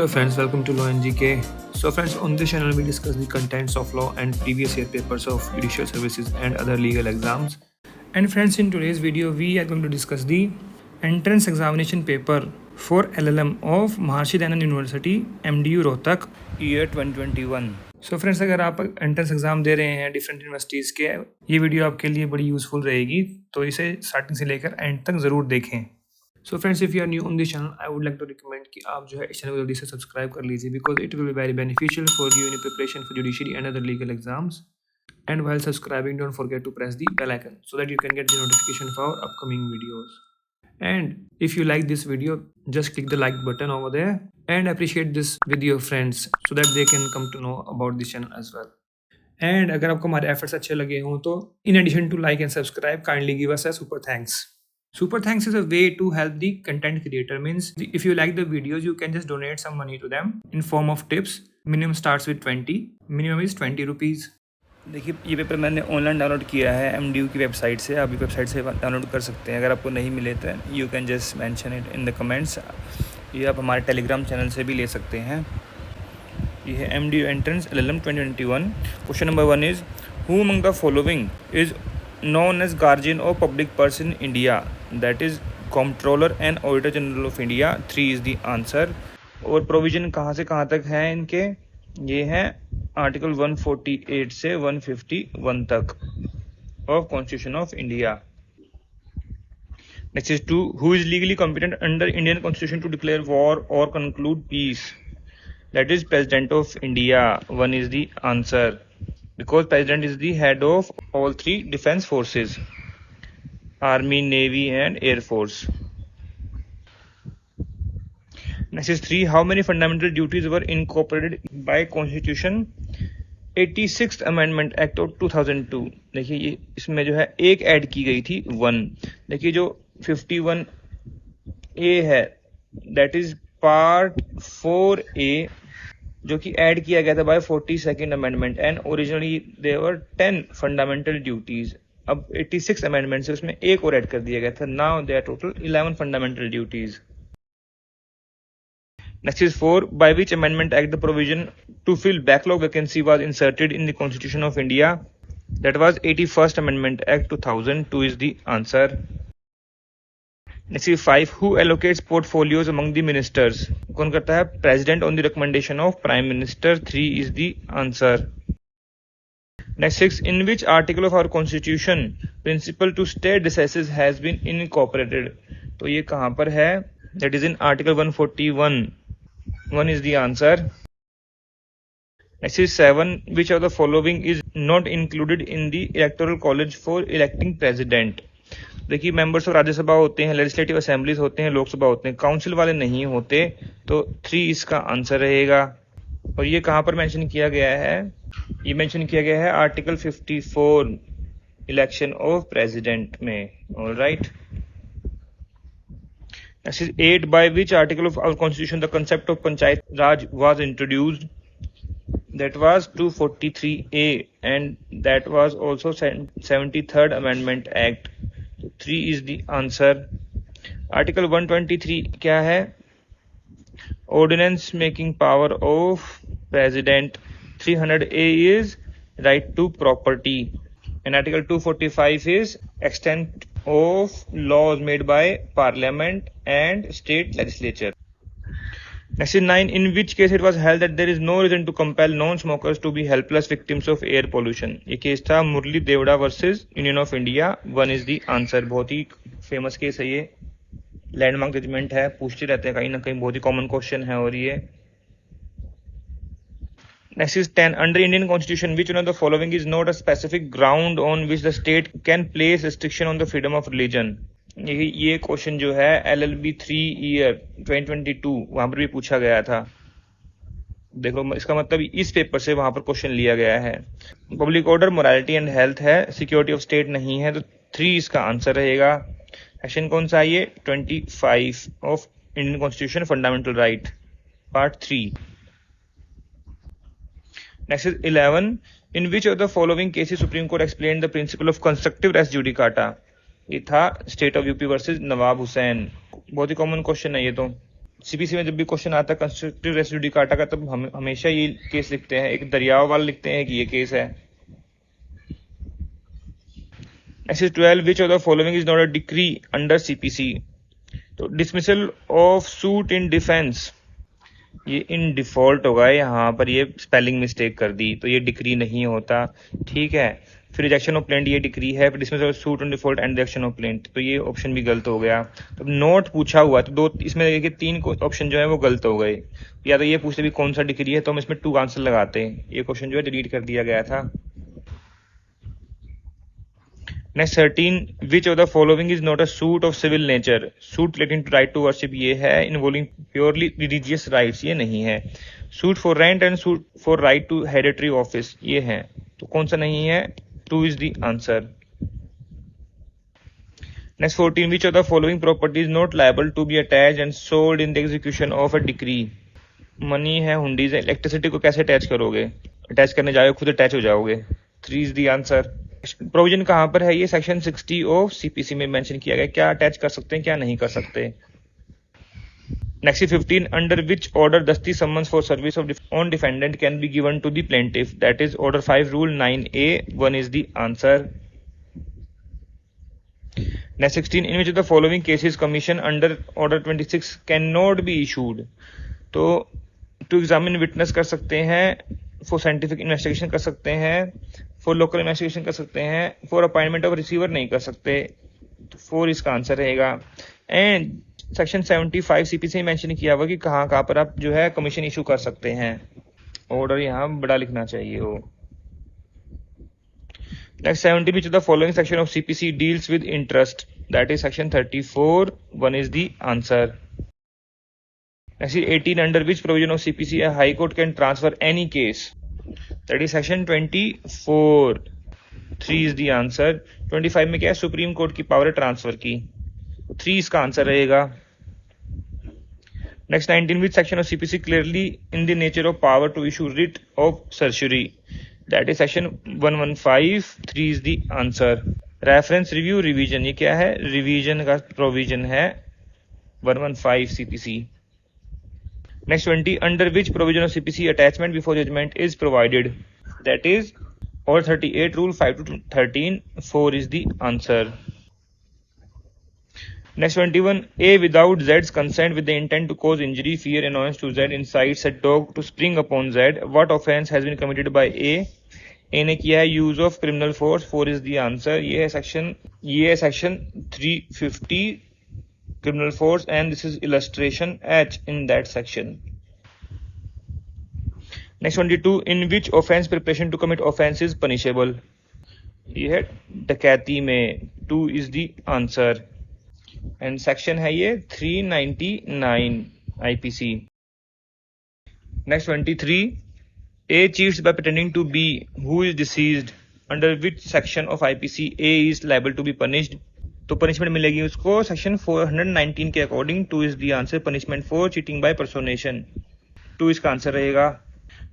Hello friends, welcome to Law and GK. So friends, on this channel we discuss the contents of law and previous year papers of judicial services and other legal exams. And friends, in today's video we are going to discuss the entrance examination paper for LLM of Maharshi Dayanand University, MDU Rohtak, year 2021. So friends, अगर आप entrance exam दे रहे हैं different universities के, ये video आपके लिए बड़ी useful रहेगी, तो इसे स्टार्टिंग से लेकर एंड तक ज़रूर देखें. So friends, if you are new on this channel, I would like to recommend कि आप जो है इस चैनल को जल्दी से सब्सक्राइब कर लीजिए, because it will be very beneficial for you in preparation for judiciary and other legal exams. And while subscribing, don't forget to press the bell icon so that you can get the notification for our upcoming videos. And if you like this video, just click the like button over there and appreciate this with your friends so that they can come to know about this channel as well. And अगर आपको हमारे efforts अच्छे लगे हों तो in addition to like and subscribe, kindly give us a super thanks. Super thanks is a way to help the content creator. Means if you like the videos, you can just donate some money to them in form of tips. Minimum starts with 20. Minimum is 20 rupees. देखिए, ये paper मैंने online download किया है MDU की website से. आप भी website से डाउनलोड कर सकते हैं. अगर आपको नहीं मिले तो you can just mention it in the comments. ये आप हमारे टेलीग्राम चैनल से भी ले सकते हैं. ये है MDU entrance LLM 2021. Question number 1 is who among the following is known as guardian of public person in India, that is controller and auditor general of India. 3 is the answer. और provision कहाँ से कहाँ तक है इनके? ये हैं article 148 से 151 तक of constitution of India. Next is 2 who is legally competent under Indian constitution to declare war और conclude peace, that is president of India. 1 is the answer because president is the head of all 3 defence forces, army, navy and air force. Next is 3. How many fundamental duties were incorporated by Constitution 86th Amendment Act of 2002? देखिए, ये इसमें जो है एक add की गई थी 1. देखिए, जो 51A है दैट इज पार्ट 4A जो कि ऐड किया गया था by 42nd amendment and originally there were 10 fundamental duties. अब 86 अमेंडमेंट से उसमें एक और ऐड कर दिया गया था. Now there total 11 fundamental duties. Next is 4. By which amendment act the provision to fill backlog vacancy was inserted in the Constitution of India? That was 81st Amendment Act 2002 is the answer. Next is 5. Who allocates portfolios among the ministers? कौन करता है? President on the recommendation of Prime Minister. 3 is the answer. Next 6. In which article of our Constitution principle to state recesses has been incorporated? तो ये कहाँ पर है? That is in Article 141. 1 is the answer. Next is 7. Which of the following is not included in the electoral college for electing president? देखिए, members of Rajya Sabha होते हैं, legislative assemblies होते हैं, लोकसभा होते हैं, काउंसिल वाले नहीं होते, तो 3 इसका आंसर रहेगा. और ये कहाँ पर मेंशन किया गया है? ये मेंशन किया गया है आर्टिकल 54 इलेक्शन ऑफ प्रेसिडेंट में. Alright. Next is 8. By which article of our constitution the concept of Panchayat Raj was introduced? That was 243A and that was also 73rd Amendment Act. 3 is the answer. Article 123 क्या है? Ordinance making power of President. 300A is right to property. And Article 245 is extent of laws made by Parliament and state legislature. Next is 9. In which case it was held that there is no reason to compel non-smokers to be helpless victims of air pollution? ये case था Murli Deora versus union of India. 1 is the answer. बहुत ही famous case है ये, landmark judgement है, पूछते रहते हैं कहीं ना कहीं, बहुत ही कॉमन क्वेश्चन है. और ये Next is 10. Under Indian Constitution, which one of the following is not a specific ground on which the state can place restriction on the freedom of religion? ये क्वेश्चन जो है LLB 3 ईयर 2022 वहां पर भी पूछा गया था. देखो, इसका मतलब इस पेपर से वहां पर क्वेश्चन लिया गया है. Public order, morality and health है, सिक्योरिटी ऑफ स्टेट नहीं है, तो 3 इसका आंसर रहेगा. सेक्शन कौन सा है ये? 25 of Indian constitution, fundamental right, part 3. Next is 11. In which of the following cases Supreme Court explained the principle of constructive res judicata? ये था स्टेट ऑफ यूपी वर्सेस नवाब हुसैन. बहुत ही कॉमन क्वेश्चन है ये तो. सीपीसी में जब भी क्वेश्चन आता है कंस्ट्रक्टिव रेसिड्यू जुडिकाटा का, तब हम हमेशा ये केस लिखते हैं, एक दरियाव वाला लिखते हैं कि ये केस है। Next 12, which of the following is not a decree under CPC. तो dismissal of suit in defence, ये इन डिफॉल्ट होगा, यहाँ पर ये स्पेलिंग मिस्टेक कर दी तो ये डिक्री नहीं होता, ठीक है। फिर रिजेक्शन ऑफ प्लेंट, ये डिक्री है। Dismissal of suit on default and rejection of plaint, तो ये ऑप्शन भी गलत हो गया। तो नोट पूछा हुआ तो दो, इसमें देखिए 3 ऑप्शन जो है वो गलत हो गए। या तो ये पूछते भी कौन सा डिक्री है, तो हम इसमें 2 आंसर लगाते हैं, ये क्वेश्चन जो है डिलीट कर दिया गया था। Next 13, which of the following is not a suit of civil nature. Suit relating to right to worship, ये है। इन्वॉल्विंग प्योरली रिलीजियस राइट्स, ये नहीं है। Suit for rent and suit for right to hereditary office, ये है। तो कौन सा नहीं है, 2 is the answer. Next 14, which of the following property is not liable to be attached and sold in the execution of a decree. Money है, हुंडीज है। Electricity को कैसे अटैच करोगे, अटैच करने जाओगे खुद अटैच हो जाओगे। 3 इज द आंसर। प्रोविजन कहां पर है, ये सेक्शन 60 ऑफ सीपीसी में मेंशन किया गया, क्या अटैच कर सकते हैं क्या नहीं कर सकते। नेक्स्ट 15, अंडर विच ऑर्डर दस्ती summons for service of on defendant can be given to the plaintiff, that is order 5 rule 9A, 1 is the answer. Next 16, in which of the following cases commission under order 26 can not be issued. तो to examine witness कर सकते हैं, for scientific investigation कर सकते हैं, for local investigation कर सकते हैं, फॉर अपॉइंटमेंट ऑफ रिसीवर नहीं कर सकते। तो 4 इसका आंसर रहेगा। एंड सेक्शन 75 सीपीसी में मेंशन किया हुआ कि कहाँ पर आप जो है कमीशन इशू कर सकते हैं। ऑर्डर यहाँ बड़ा लिखना चाहिए हो। Next 70, which of the following section of CPC deals with interest, that is section 34, 1 is the answer. Next is 18, under which provision of CPC a high court can transfer any case, that is section 24, 3 is the answer. 25 में क्या है, supreme court की power transfer की, 3 इसका answer रहेगा। Next 19, which section of CPC clearly in the nature of power to issue writ of certiorari, that is section 115, 3 is the answer. Reference review revision, ये क्या है, रिवीजन का provision है 115 CPC. Next 20, under which provision of CPC attachment before judgment is provided, that is Order 38 rule 5 to 13, 4 is the answer. Next 21, A without Z's consent with the intent to cause injury, fear, annoyance to Z incites a dog to spring upon Z. What offence has been committed by A? A ने किया है use of criminal force, 4 is the answer. ये है section 350 criminal force and this is illustration H in that section. Next 22, in which offence preparation to commit offence is punishable? ये है डकैती में, 2 is the answer. And section है ये 399 IPC. Next 23, A cheats by pretending to be who is deceased, under which section of IPC A is liable to be punished. तो punishment मिलेगी उसको section 419 के according, 2 is the answer, punishment for cheating by personation, 2 इसका answer रहेगा।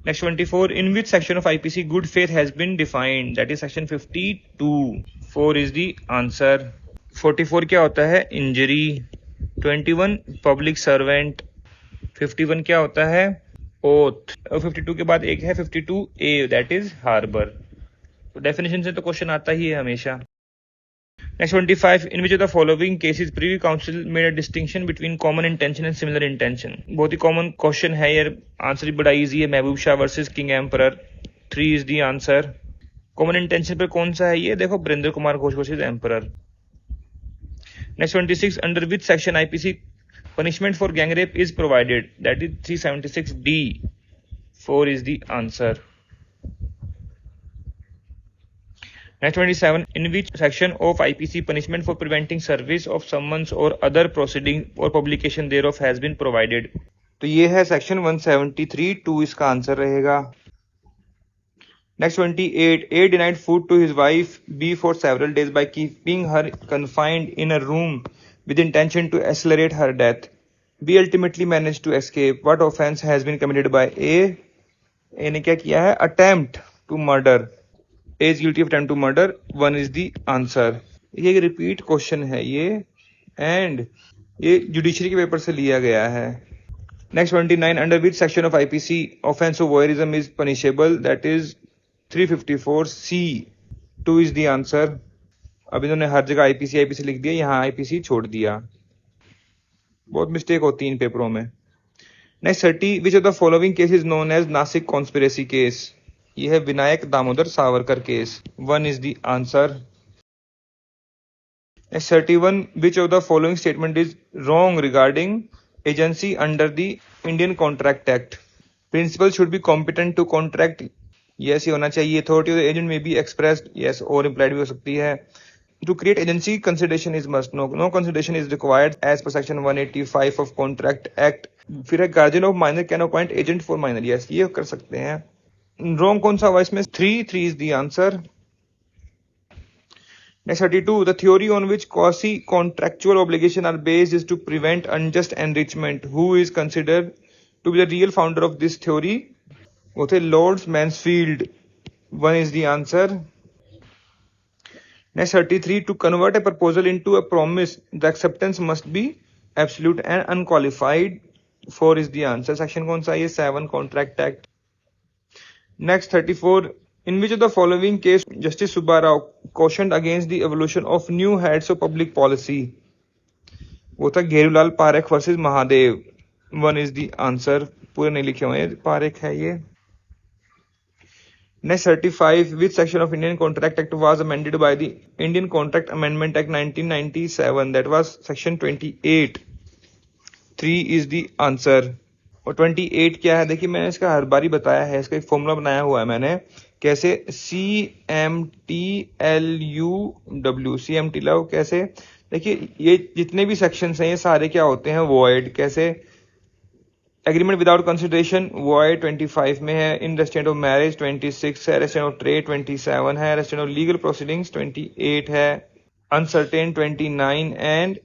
Next 24, in which section of IPC good faith has been defined, that is section 52, 4 is the answer. 44 क्या होता है, injury. 21 public servant. 51 क्या होता है, oath. और 52 के बाद एक है 52A, दैट इज हार्बर। तो डेफिनेशन से तो क्वेश्चन आता ही है हमेशा। Next 25, in which of the following cases Privi council made a distinction between common intention and similar intention. बहुत ही कॉमन क्वेश्चन है यार, आंसर भी बड़ा इजी है, Mahboob Shah versus King Emperor, 3 is the answer. Common intention पर कौन सा है ये, देखो Virendra Kumar Ghosh versus Emperor. Next 26, under which section IPC punishment for gang rape is provided, that is 376D, 4 is the answer. Next 27, in which section of IPC punishment for preventing service of summons or other proceeding or publication thereof has been provided. तो ये है section 173, 2 इसका answer रहेगा। Next 28, A denied food to his wife B for several days by keeping her confined in a room with intention to accelerate her death. B ultimately managed to escape. What offence has been committed by A? A ने क्या किया है, attempt to murder. A is guilty of attempt to murder, 1 is the answer. ये repeat question है ये, and ये judiciary के paper से लिया गया है। Next 29, under which section of IPC offense of voyeurism is punishable? That is 354C. 2 is the answer. अब इन्होंने हर जगह आईपीसी लिख दिया, यहाँ आईपीसी छोड़ दिया, बहुत मिस्टेक होती है इन पेपरों में। Next 30, which of the following case is known as Nashik conspiracy case? ये है Vinayak Damodar Savarkar case. 1 is the answer. Next 31, which of the following statement is wrong regarding agency under the Indian contract act? Principal should be competent to contract, yes ये होना चाहिए। Authority of the agent may be expressed, yes, और implied भी हो सकती है। To create agency, consideration is must. No consideration is required as per section 185 of Contract Act. फिर है guardian of minor can appoint agent for minor. Yes, ये कर सकते हैं। Wrong कौन सा हुआ इसमें? 3 is the answer. Next 32, the theory on which quasi-contractual obligation are based is to prevent unjust enrichment. Who is considered to be the real founder of this theory? वो थे Lord Mansfield. 1 is the answer. Next 33, to convert a proposal into a promise, the acceptance must be absolute and unqualified. 4 is the answer. Section कौन सा है? 7 Contract Act. Next 34, in which of the following case Justice Subbarao cautioned against the evolution of new heads of public policy? वो था Gherulal Parekh versus Mahadev. 1 is the answer. पूरे नहीं लिखे हुए हैं, पारेख है ये। Next 35, which section of Indian Contract Act was amended by the Indian Contract Amendment Act 1997? That was section 28. 3 is the answer. और 28 क्या है? देखिए मैंने इसका हर बारी बताया है, इसका एक फॉर्मूला बनाया हुआ है मैंने, कैसे CMTLUW, CMTLUW कैसे? देखिए ये जितने भी सेक्शंस हैं ये सारे क्या होते हैं? वॉइड। कैसे? एग्रीमेंट विदाउट कंसिडरेशन वॉइड 25 में है, इन रेस्टेंट ऑफ मैरिज 26 है, रेस्टेंट ऑफ ट्रेड 27 है, रेस्टेंट ऑफ लीगल प्रोसीडिंग्स 28 है, अनसर्टेन 29 एंड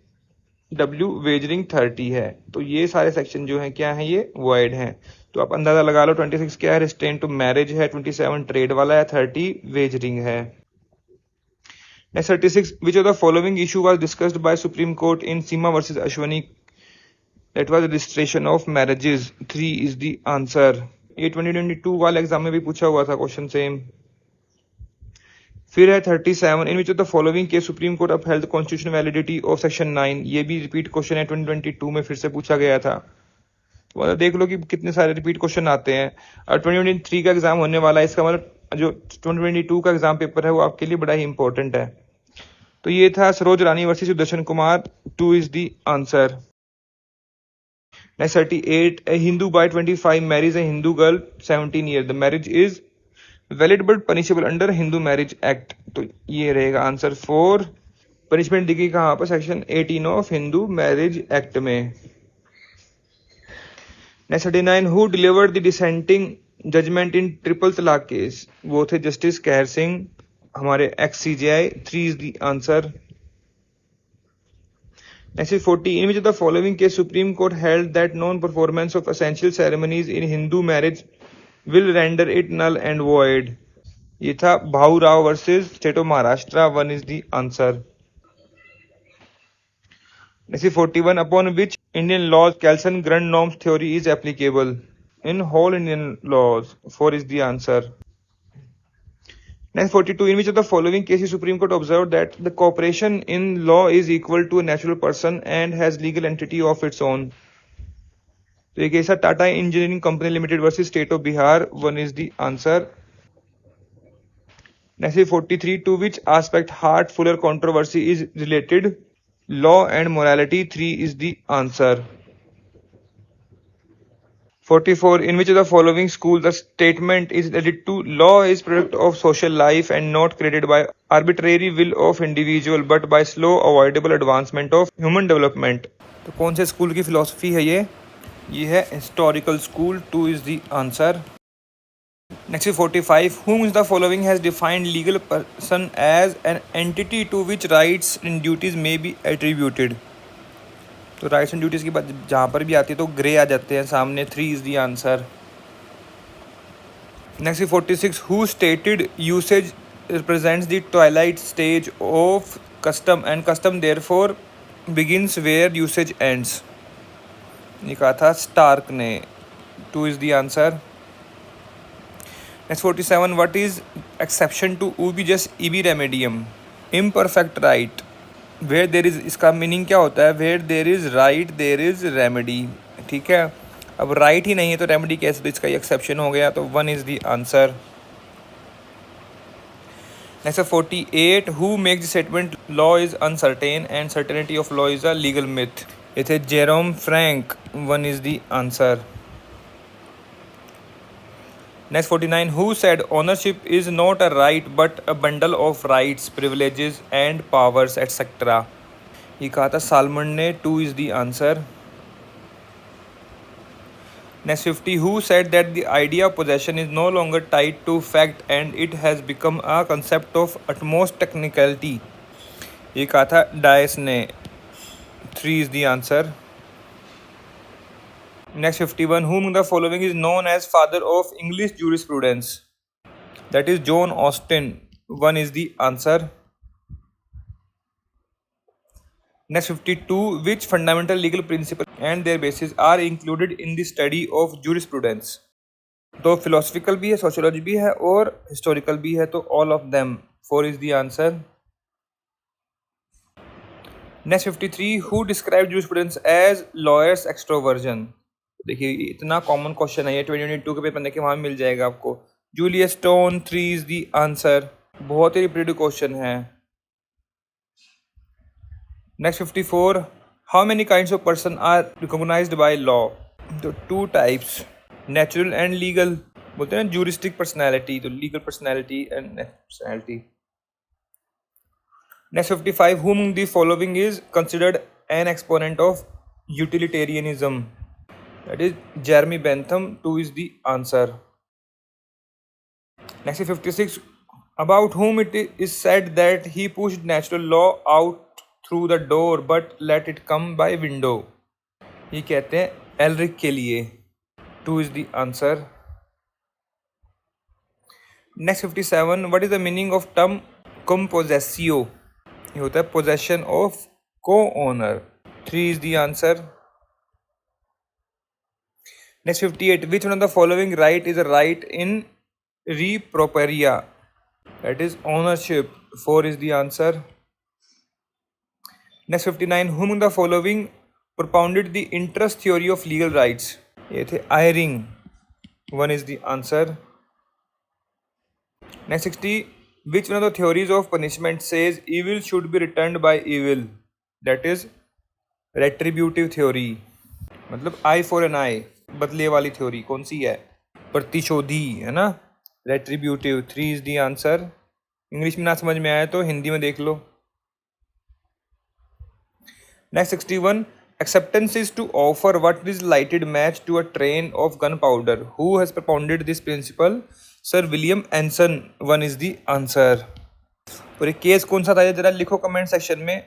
डब्ल्यू वेजरिंग 30 है। तो ये सारे सेक्शन जो हैं क्या है? ये वॉइड हैं। तो आप अंदाजा लगा लो 26 क्या है? रेस्टेंट ऑफ मैरिज है, 27 ट्रेड वाला है, 30 वेजरिंग है। Next 36, which of the following issue was discussed bye supreme court in Seema versus Ashwani? That was registration of marriages. 3 is the answer. ये 2022 वाले एग्जाम में भी पूछा हुआ था क्वेश्चन सेम। फिर है 37, in which of the following case Supreme Court upheld the constitutional validity of section 9? ये भी रिपीट क्वेश्चन है, 2022 में फिर से पूछा गया था। तो देख लो कि कितने सारे रिपीट क्वेश्चन आते हैं। और 2023 का एग्जाम होने वाला है, इसका मतलब जो 2022 का एग्जाम पेपर है वो आपके लिए बड़ा ही इंपॉर्टेंट है। तो ये था Saroj Rani versus Sudarshan Kumar. 2 is the answer. Next 38, a Hindu by 25 marries a Hindu girl 17 years. The marriage is valid but punishable under Hindu Marriage Act. तो ये रहेगा आंसर 4। पनिशमेंट दिखी कहाँ पर? Section 18 of Hindu marriage act में। Next 39, who delivered the dissenting judgment in triple talaq case? वो थे justice Khehar Singh, हमारे ex CJI। 3 is the answer. Next is 40, in which of the following case Supreme Court held that non-performance of essential ceremonies in Hindu marriage will render it null and void? ये था भाऊ Rao versus state of Maharashtra. 1 is the answer. Next is 41, upon which Indian laws Kelsen-Grundnorms theory is applicable? In whole Indian laws. 4 is the answer. Next 42, in which of the following cases Supreme Court observed that the cooperation in law is equal to a natural person and has legal entity of its own? तो ये case है Tata engineering company limited versus state of Bihar. 1 is the answer. Next is 43, to which aspect Hart-Fuller controversy is related? Law and morality. 3 is the answer. 44, in which of the following school the statement is related to law is product of social life and not created by arbitrary will of individual but by slow avoidable advancement of human development? तो कौन से school की philosophy है ये है historical school. 2 is the answer. Next is 45, whom is the following has defined legal person as an entity to which rights and duties may be attributed? तो rights and duties की बात जहाँ पर भी आती है तो ग्रे आ जाते हैं सामने। 3 is the answer. Next is 46, who stated usage represents the twilight stage of custom and custom therefore begins where usage ends? ये कहा था स्टार्क ने। 2 is the answer. Next 47, what is exception to ubi jus ibi remedium? Imperfect right. Where there is, इसका meaning क्या होता है? Where there is right there is remedy. ठीक है, अब राइट ही नहीं है तो रेमेडी कैसे? तो इसका एक्सेप्शन हो गया, तो 1 is the answer. Next 48, who makes the statement law is uncertain and certainty of law is a legal myth? ये थे Jerome Frank. 1 is the answer. Next 49, who said ownership is not a right but a bundle of rights, privileges and powers etc? ये कहा था salmon ने। 2 is the answer. Next 50, who said that the idea of possession is no longer tied to fact and it has become a concept of utmost technicality? ये कहा था DISE ने। 3 is the answer. Next 51, whom the following is known as father of English jurisprudence? That is John Austin. 1 is the answer. Next 52, which fundamental legal principle and their basis are included in the study of jurisprudence? तो philosophical भी है, sociology भी है और historical भी है, तो all of them. 4 is the answer. Next 53, who described jurisprudence as lawyers extroversion? देखिए इतना कॉमन क्वेश्चन है ये, 2022 के पेपर देखिए वहाँ मिल जाएगा आपको। Julius Stone. 3 is the answer. बहुत ही रिपीटेड क्वेश्चन है। Next 54, how many kinds of person are recognised by law? तो 2 टाइप्स, नेचुरल एंड लीगल। बोलते हैं ना जूरिस्टिक पर्सनैलिटी, तो legal personality and personality. Next 55, whom the following is considered an exponent of utilitarianism? That is Jeremy Bentham. 2 is the answer. Next is 56, about whom it is said that he pushed natural law out through the door but let it come by window? ये कहते हैं Alaric के लिए। 2 is the answer. Next 57, what is the meaning of term compossessio? ये होता है possession of co-owner. 3 is the answer. Next 58, which one of the following right is a right in re properia? That is ownership. 4 is the answer. Next 59, whom of the following propounded the interest theory of legal rights? ये थे Eyring. 1 is the answer. Next 60, which one of the theories of punishment says evil should be returned by evil? That is retributive theory. मतलब I for an आई, बदले वाली theory. कौन सी है? प्रतिशोधी, है ना, retributive. 3 is the answer. English में ना समझ में आया तो हिंदी में देख लो। Next 61, acceptance is to offer what is lighted match to a train of gunpowder. Who has propounded this principle? Sir William Anson. 1 is the answer. और एक केस कौन सा था ये जरा लिखो कमेंट सेक्शन में।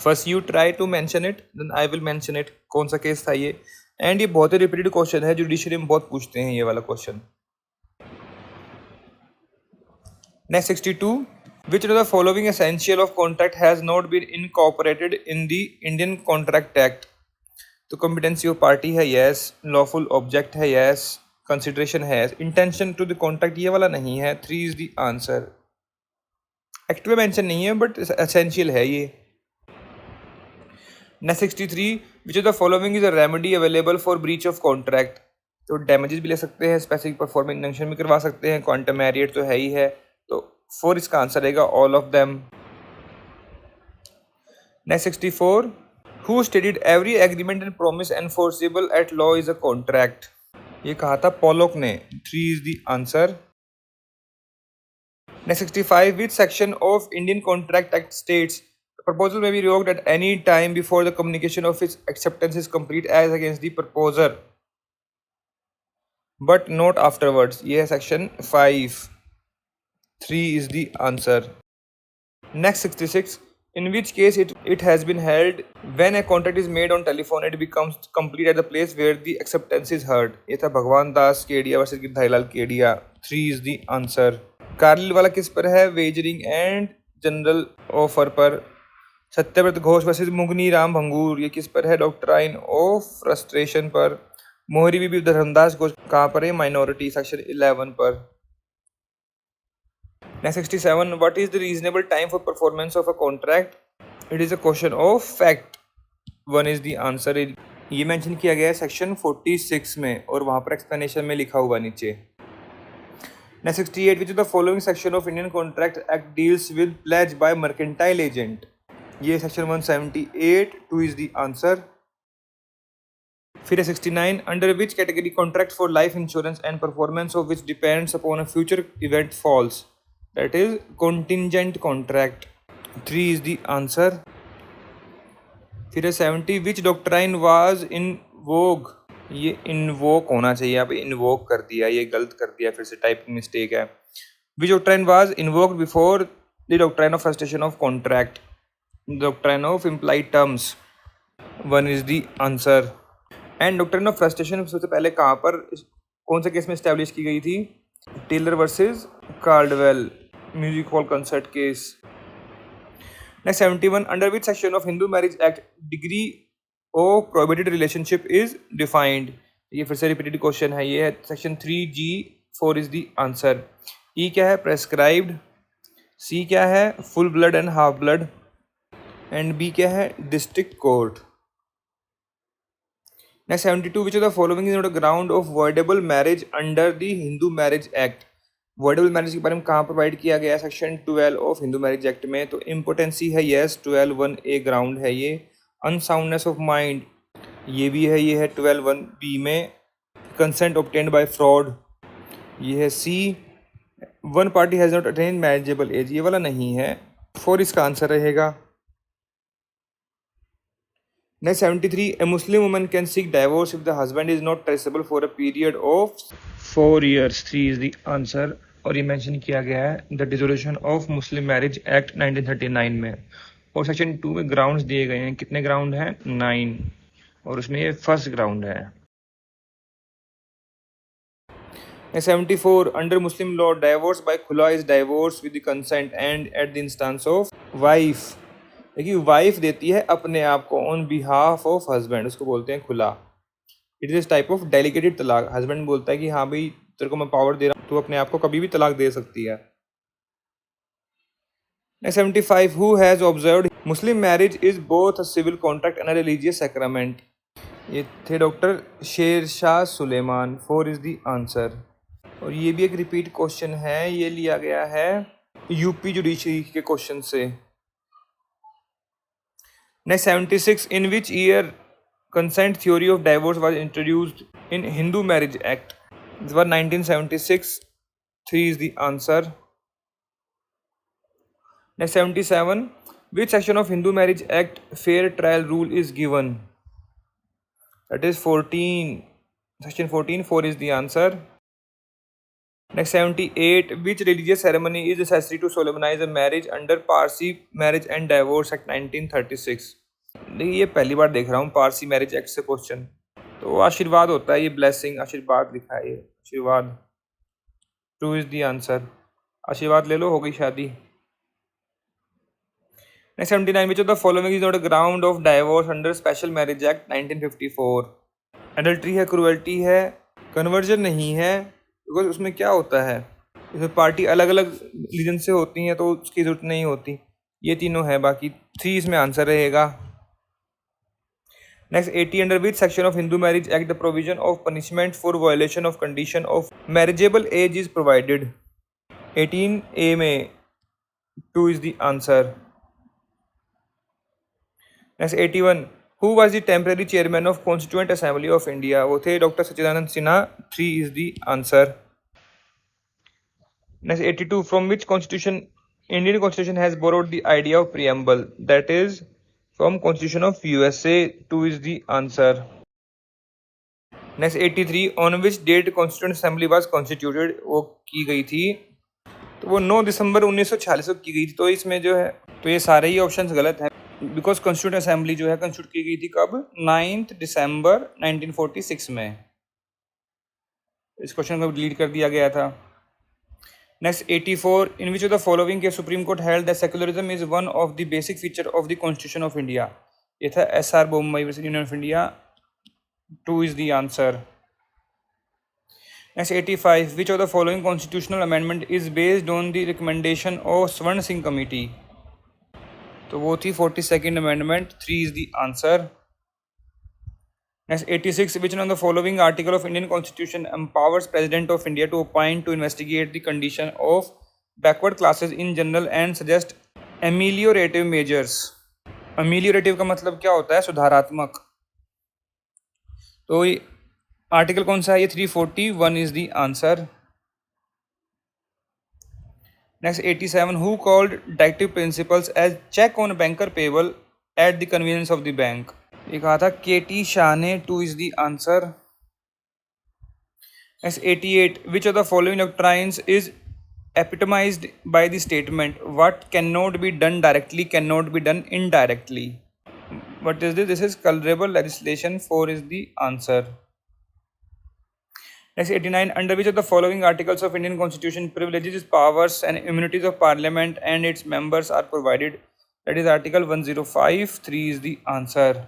First you try to mention it, then I will mention it. कौन सा केस था ये? एंड ये बहुत ही रिपीटेड क्वेश्चन है, जुडिशरी में बहुत पूछते हैं ये वाला question. Next 62, which of the following essential of contract has not been incorporated in the Indian Contract Act? तो competency of party है yes, lawful object है yes, consideration है yes, intention to the contract ये वाला नहीं है। 3 is the answer. Act में mention नहीं है बट एसेंशियल है ये। Next 63, which of the following is a remedy available for breach of contract? तो डैमेजेस भी ले सकते हैं, स्पेसिफिक परफॉर्मेंस इंजंक्शन भी करवा सकते हैं, क्वांटम एरियर तो है ही है, तो 4 इसका आंसर रहेगा all of them. Next 64, who stated every agreement and promise enforceable at law is a contract? ये कहा था पॉलोक ने। 3 is the answer. Next 65, which section of Indian Contract Act states the proposal may be revoked at any time before the communication of its acceptance is complete as against the proposer, but not afterwards? ये है section 5. 3 is the answer. Next 66, in which case it has been held when a contract is made on telephone it becomes complete at the place where the acceptance is heard? ये था Bhagwan Das Kedia versus Girdharilal Kedia. 3 is the answer. Carlill वाला किस पर है? Wagering and general offer पर। Satyabrata Ghosh versus Mugneeram राम भंगूर, ये किस पर है? डॉक्ट्राइन ऑफ फ्रस्ट्रेशन पर। मोहरी बीबी धर्मदास घोष कहाँ पर है? माइनॉरिटी, सेक्शन 11 पर। Next 67, what is the reasonable time for performance of a contract? It is a question of fact. One is the answer. ये मेंशन किया गया है सेक्शन 46 में और वहाँ पर एक्सप्लेनेशन में लिखा हुआ नीचे। Next 68, which of the following section of Indian Contract Act deals with pledge by mercantile agent? ये सेक्शन 178, 2 is the answer. फिर है 69, under which category contract for life insurance and performance of which depends upon a future event falls? That is contingent contract. 3 is the answer. फिर है 70, which doctrine was in vogue? ये invoke होना चाहिए, यहाँ पे invoke कर दिया, ये गलत कर दिया, फिर से टाइपिंग मिस्टेक है। Which doctrine was invoked before the doctrine of frustration of contract? Doctrine of implied terms. 1 is the answer. And doctrine of frustration सबसे पहले कहाँ पर, कौन से केस में एस्टेब्लिश की गई थी? Taylor versus Caldwell, music hall concert case. Next 71, under which section of Hindu Marriage Act degree of prohibited relationship is defined? ये फिर से रिपीटेड क्वेश्चन है, ये है section 3G, 4 is the answer. E क्या है? प्रेस्क्राइब्ड। C क्या है? Full blood and half blood. And B क्या है? District court. Next 72, which of the following is not a ground of voidable marriage under the Hindu Marriage Act? voidable marriage के बारे में कहाँ प्रोवाइड किया गया है? Section 12 of Hindu marriage act में। तो इम्पोर्टेंसी है यस, 12(1)(a) ग्राउंड है ये। अनसाउंडनेस ऑफ माइंड ये भी है, ये है 12(1)(b) में। कंसेंट ऑब्टेन्ड बाय फ्रॉड ये है C। One party has not attain marriageable age ये वाला नहीं है, 4 इसका आंसर रहेगा। Next 73, a Muslim woman can seek divorce if the husband is not traceable for a period of 4 years. 3 is the answer. और ये मेंशन किया गया है the dissolution of Muslim marriage act 1939 में। और सेक्शन 2 में ग्राउंड्स दिए गए हैं, कितने ग्राउंड हैं? 9, और उसमें ये फर्स्ट ग्राउंड है। 74, under Muslim law, divorce by khula is divorce with the consent and at the instance of wife. देखिए वाइफ देती है अपने आप को ऑन बिहाफ ऑफ हस्बैंड, उसको बोलते हैं खुला। It is type of delegated तलाक। हस्बैंड बोलता है कि हाँ भाई तेरे को मैं पावर दे रहा हूँ, तू अपने आप को कभी भी तलाक दे सकती है। 75, who has observed Muslim marriage is both a civil contract and a religious sacrament? ये थे doctor Shershah Sulaiman. 4 is the answer. और ये भी एक रिपीट क्वेश्चन है, ये लिया गया है यूपी जुडिशरी के क्वेश्चन से। Next 76, in which year consent theory of divorce was introduced in Hindu Marriage Act? This was 1976. 3 is the answer. Next 77, which section of Hindu Marriage Act fair trial rule is given? That is 14. Section 14, 4 is the answer. Next 78, which religious ceremony is necessary to solemnize a marriage under Parsi Marriage and Divorce Act 1936? देखिए ये पहली बार देख रहा हूँ Parsi marriage act से question. तो आशीर्वाद होता है, ये ब्लेसिंग आशीर्वाद लिखा है, ये आशीर्वाद। 2 इज द आंसर। आशीर्वाद ले लो, हो गई शादी। Next 79, which of the following is not a ground of divorce under special marriage act 1954? Adultery है, क्रुएल्टी है, कन्वर्जन नहीं है। बिकॉज उसमें क्या होता है, इसमें पार्टी अलग अलग रीजन से होती हैं तो उसकी जरूरत नहीं होती। ये तीनों है, बाकी 3 इसमें आंसर रहेगा। Next 80, under which section of Hindu Marriage Act the provision of punishment for violation of condition of marriageable age is provided? 18A में 2 is the answer. Next 81, who was the temporary chairman of Constituent Assembly of India? वो थे doctor Sachchidanand Sinha. 3 is the answer. Next 82, from which constitution Indian constitution has borrowed the idea of preamble? That is from Constitution of USA. 2 is the answer. Next 83, on which date Constituent Assembly was constituted? वो की गई थी, तो वो 9 दिसंबर 1946 को की गई थी। तो इसमें जो है, तो ये सारे ही ऑप्शंस गलत हैं, बिकॉज कॉन्स्टिट्यूंट असेंबली जो है कंस्टिट्यूट की गई थी कब? 9 दिसंबर 1946 में। इस क्वेश्चन को डिलीट कर दिया गया था। Next 84, in which of the following case Supreme Court held that secularism is one of the basic feature of the Constitution of India? ये था SR Bombay versus Union of India. 2 is the answer. Next 85, which of the following constitutional amendment is based on the recommendation of Swarn Singh Committee? तो वो थी 42nd Amendment. 3 is the answer. Next 86, which one of the following article of Indian Constitution empowers President of India to appoint to investigate the condition of backward classes in general and suggest ameliorative measures? Ameliorative का मतलब क्या होता है? सुधारात्मक. तो article कौन सा है? ये 341 is the answer. Next 87, who called directive principles as check on banker payable at the convenience of the bank? ये कहा था KT शाह ने. 2 is the answer. Next 88, which of the following doctrines is epitomized by the statement what cannot be done directly cannot be done indirectly? What is this? This is culpable legislation. 4 is the answer. Next 89, under which of the following articles of Indian Constitution privileges, powers and immunities of Parliament and its members are provided? That is Article 105. 3 is the answer.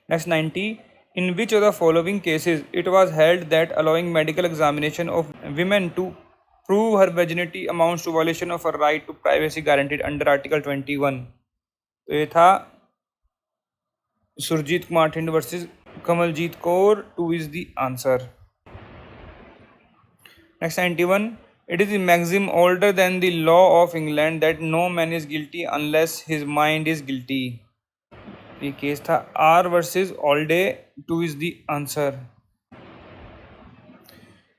Next 90, in which of the following cases it was held that allowing medical examination of women to prove her virginity amounts to violation of her right to privacy guaranteed under Article 21? तो ये था Surjit Kumar Thind versus Kamaljeet Kaur. 2 is the answer. Next 91, it is the maxim older than the law of England that no man is guilty unless his mind is guilty. ये case था R versus ऑल्डे. 2 is the answer.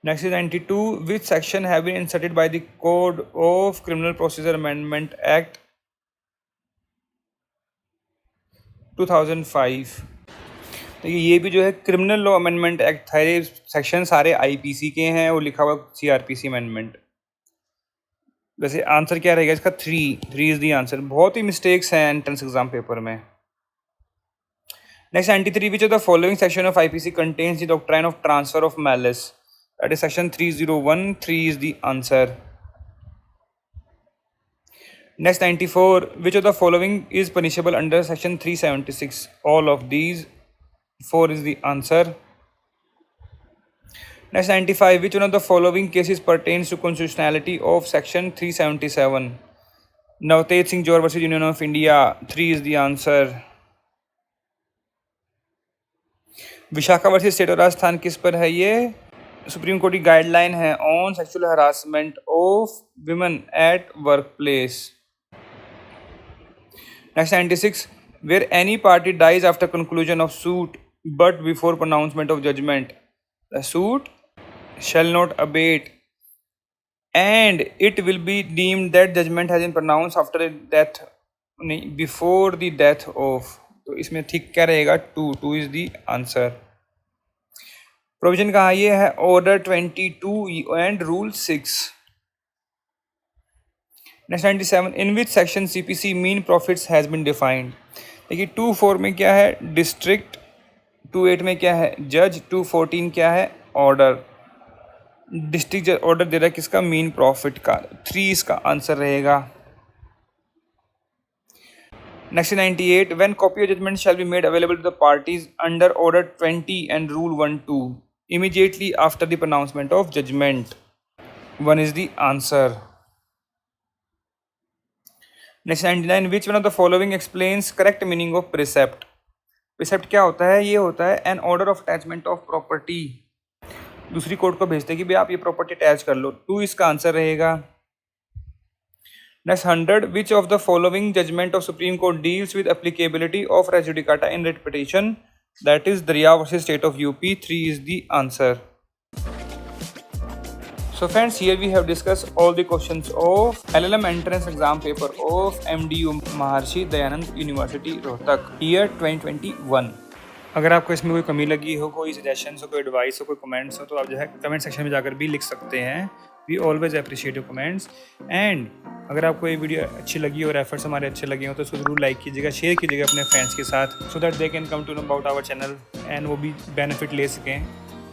Next is 92, which section have been inserted by the Code of Criminal Procedure Amendment Act 2005? देखिए ये भी जो है criminal law amendment act था. ये section सारे IPC के हैं और लिखा हुआ CRPC अमेंडमेंट. वैसे आंसर क्या रहेगा इसका? 3 इज दी आंसर. बहुत ही मिस्टेक्स हैं एंट्रेंस एग्जाम पेपर में. Next 93, which of the following section of IPC contains the doctrine of transfer of malice? That is section 301. 3 is the answer. Next 94, which of the following is punishable under section 376? All of these. 4 is the answer. Next 95, which one of the following cases pertains to constitutionality of section 377? Navteej Singh Johar versus Union of India. 3 is the answer. Vishaka versus state of Rajasthan किस पर है? ये supreme court की guideline है on sexual harassment of women at work place. Next 96, where any party dies after conclusion of suit but before pronouncement of judgement the suit shall not abate and it will be deemed that judgment has been pronounced after death, नहीं before the death of. तो इसमें ठीक क्या रहेगा? 2 is the answer. Provision कहाँ? ये है order 22 and rule 6. Next 97, in which section CPC mean profits has been defined? देखिए 2.4 में क्या है? डिस्ट्रिक्ट. 2.8 में क्या है? जज. 2.14 क्या है? ऑर्डर. डिस्ट्रिक्ट ऑर्डर दे रहा है किसका? मीन प्रॉफिट का. 3 इसका आंसर रहेगा. Next 98, when copy of judgment shall be made available to the parties under order 20 and rule 1-2 immediately after the pronouncement of judgment? 1 is the answer. Next 99, which one of the following explains correct meaning of precept? Precept क्या होता है? ये होता है an order of attachment of property. दूसरी court को भेजते कि भाई आप ये प्रॉपर्टी अटैच कर लो. 2 इसका आंसर रहेगा. Next 100, which of the following judgment of Supreme Court deals with applicability of res judicata in writ petition? That is Darya versus State of UP. 3 is the answer. So friends, here we have discussed all the questions of LLM entrance exam paper of MDU Maharshi Dayanand University Rohtak year 2021. अगर आपको इसमें कोई कमी लगी हो, कोई suggestions हो, कोई एडवाइस हो, कोई कमेंट्स हो, तो आप जो है कमेंट सेक्शन में जाकर भी लिख सकते हैं. We always appreciate your comments. And अगर आपको ये वीडियो अच्छी लगी और एफर्ट्स हमारे अच्छे लगे हो तो उसको ज़रूर लाइक कीजिएगा, शेयर कीजिएगा अपने फ्रेंड्स के साथ, so that they can come to know about our channel and वो भी बेनिफिट ले सकें.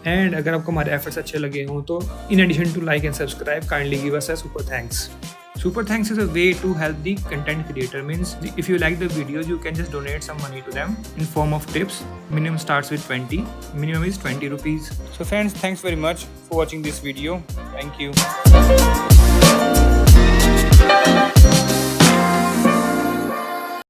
एंड अगर आपको हमारे एफर्ट्स अच्छे लगे हों तो in addition to like and subscribe kindly give us a super thanks. Super thanks is a way to help the content creator. Means if you like the videos, you can just donate some money to them in form of tips. Minimum starts with 20. Minimum is 20 rupees. So friends, thanks very much for watching this video. Thank you.